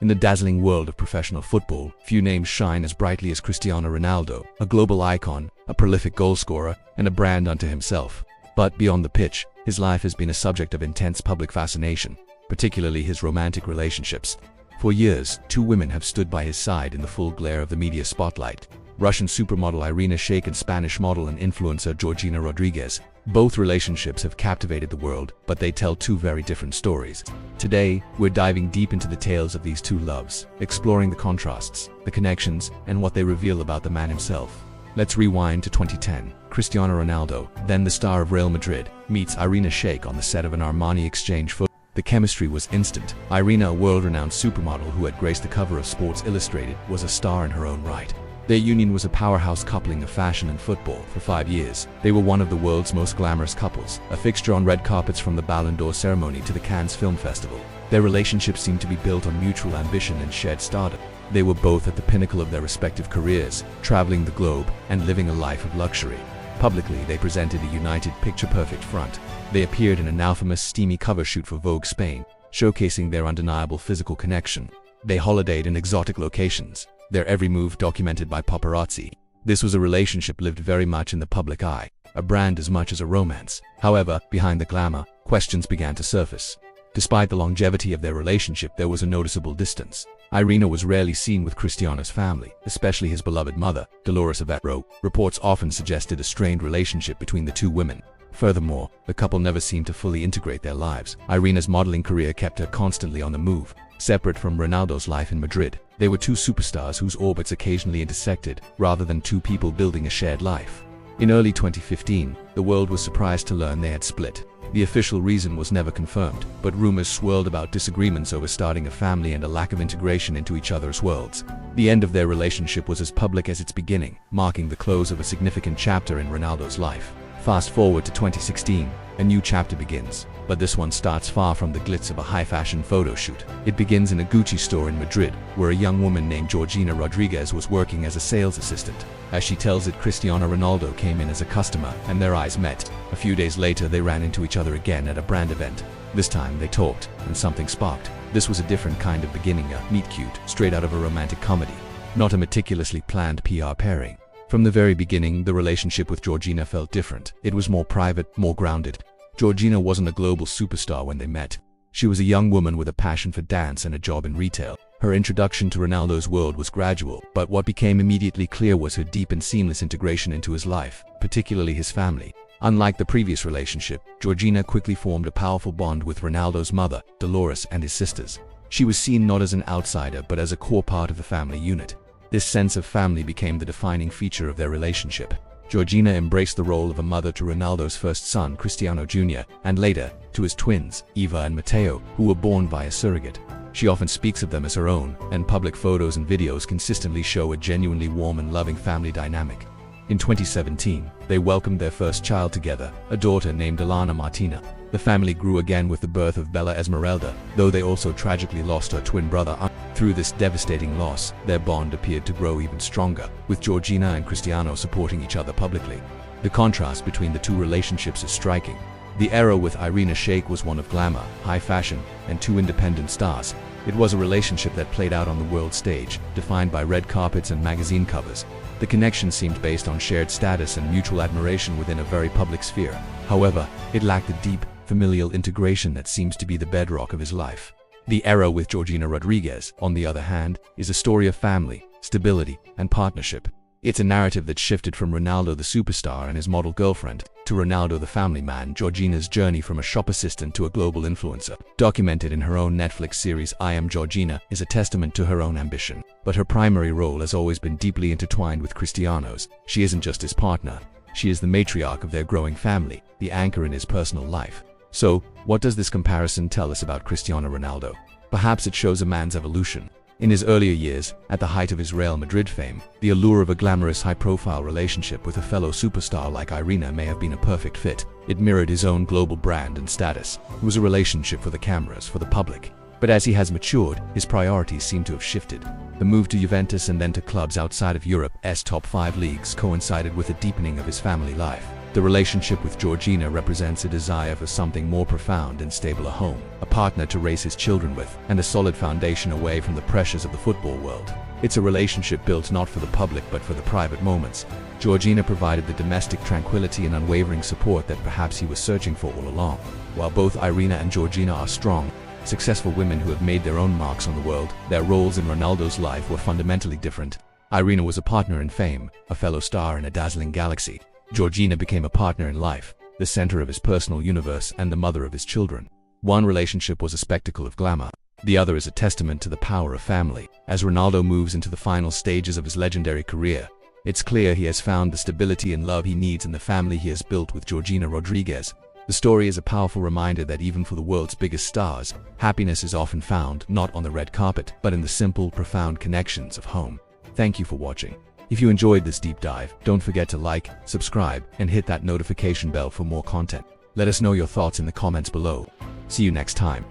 In the dazzling world of professional football, few names shine as brightly as Cristiano Ronaldo, a global icon, a prolific goalscorer, and a brand unto himself. But beyond the pitch, his life has been a subject of intense public fascination, particularly his romantic relationships. For years, two women have stood by his side in the full glare of the media spotlight: Russian supermodel Irina Shayk and Spanish model and influencer Georgina Rodríguez. Both relationships have captivated the world, but they tell two very different stories. Today, we're diving deep into the tales of these two loves, exploring the contrasts, the connections, and what they reveal about the man himself. Let's rewind to 2010. Cristiano Ronaldo, then the star of Real Madrid, meets Irina Shayk on the set of an Armani exchange photo. The chemistry was instant. Irina, a world-renowned supermodel who had graced the cover of Sports Illustrated, was a star in her own right. Their union was a powerhouse coupling of fashion and football. For 5 years, they were one of the world's most glamorous couples, a fixture on red carpets from the Ballon d'Or ceremony to the Cannes Film Festival. Their relationship seemed to be built on mutual ambition and shared stardom. They were both at the pinnacle of their respective careers, traveling the globe and living a life of luxury. Publicly, they presented a united, picture-perfect front. They appeared in an infamous steamy cover shoot for Vogue Spain, showcasing their undeniable physical connection. They holidayed in exotic locations, their every move documented by paparazzi. This was a relationship lived very much in the public eye, a brand as much as a romance. However, behind the glamour, questions began to surface. Despite the longevity of their relationship, there was a noticeable distance. Irina was rarely seen with Cristiano's family, especially his beloved mother, Dolores Aveiro. Reports often suggested a strained relationship between the two women. Furthermore, the couple never seemed to fully integrate their lives. Irina's modeling career kept her constantly on the move, separate from Ronaldo's life in Madrid. They were two superstars whose orbits occasionally intersected, rather than two people building a shared life. In early 2015, the world was surprised to learn they had split. The official reason was never confirmed, but rumors swirled about disagreements over starting a family and a lack of integration into each other's worlds. The end of their relationship was as public as its beginning, marking the close of a significant chapter in Ronaldo's life. Fast forward to 2016, a new chapter begins, but this one starts far from the glitz of a high-fashion photo shoot. It begins in a Gucci store in Madrid, where a young woman named Georgina Rodríguez was working as a sales assistant. As she tells it, Cristiano Ronaldo came in as a customer, and their eyes met. A few days later, they ran into each other again at a brand event. This time, they talked, and something sparked. This was a different kind of beginning, a meet-cute, straight out of a romantic comedy, not a meticulously planned PR pairing. From the very beginning, the relationship with Georgina felt different. It was more private, more grounded. Georgina wasn't a global superstar when they met. She was a young woman with a passion for dance and a job in retail. Her introduction to Ronaldo's world was gradual, but what became immediately clear was her deep and seamless integration into his life, particularly his family. Unlike the previous relationship, Georgina quickly formed a powerful bond with Ronaldo's mother, Dolores, and his sisters. She was seen not as an outsider but as a core part of the family unit. This sense of family became the defining feature of their relationship. Georgina embraced the role of a mother to Ronaldo's first son, Cristiano Jr., and later, to his twins, Eva and Matteo, who were born via surrogate. She often speaks of them as her own, and public photos and videos consistently show a genuinely warm and loving family dynamic. In 2017, they welcomed their first child together, a daughter named Alana Martina. The family grew again with the birth of Bella Esmeralda, though they also tragically lost her twin brother. Through this devastating loss, their bond appeared to grow even stronger, with Georgina and Cristiano supporting each other publicly. The contrast between the two relationships is striking. The era with Irina Shayk was one of glamour, high fashion, and two independent stars. It was a relationship that played out on the world stage, defined by red carpets and magazine covers. The connection seemed based on shared status and mutual admiration within a very public sphere. However, it lacked the deep, familial integration that seems to be the bedrock of his life. The era with Georgina Rodríguez, on the other hand, is a story of family, stability, and partnership. It's a narrative that shifted from Ronaldo the superstar and his model girlfriend to Ronaldo the family man. Georgina's journey from a shop assistant to a global influencer, documented in her own Netflix series I Am Georgina, is a testament to her own ambition. But her primary role has always been deeply intertwined with Cristiano's. She isn't just his partner, she is the matriarch of their growing family, the anchor in his personal life. So, what does this comparison tell us about Cristiano Ronaldo? Perhaps it shows a man's evolution. In his earlier years, at the height of his Real Madrid fame, the allure of a glamorous, high-profile relationship with a fellow superstar like Irina may have been a perfect fit. It mirrored his own global brand and status. It was a relationship for the cameras, for the public. But as he has matured, his priorities seem to have shifted. The move to Juventus and then to clubs outside of Europe's top 5 leagues coincided with a deepening of his family life. The relationship with Georgina represents a desire for something more profound and stable: a home, a partner to raise his children with, and a solid foundation away from the pressures of the football world. It's a relationship built not for the public but for the private moments. Georgina provided the domestic tranquility and unwavering support that perhaps he was searching for all along. While both Irina and Georgina are strong, successful women who have made their own marks on the world, their roles in Ronaldo's life were fundamentally different. Irina was a partner in fame, a fellow star in a dazzling galaxy. Georgina became a partner in life, the center of his personal universe and the mother of his children. One relationship was a spectacle of glamour. The other is a testament to the power of family. As Ronaldo moves into the final stages of his legendary career, it's clear he has found the stability and love he needs in the family he has built with Georgina Rodríguez. The story is a powerful reminder that even for the world's biggest stars, happiness is often found not on the red carpet, but in the simple, profound connections of home. Thank you for watching. If you enjoyed this deep dive, don't forget to like, subscribe, and hit that notification bell for more content. Let us know your thoughts in the comments below. See you next time.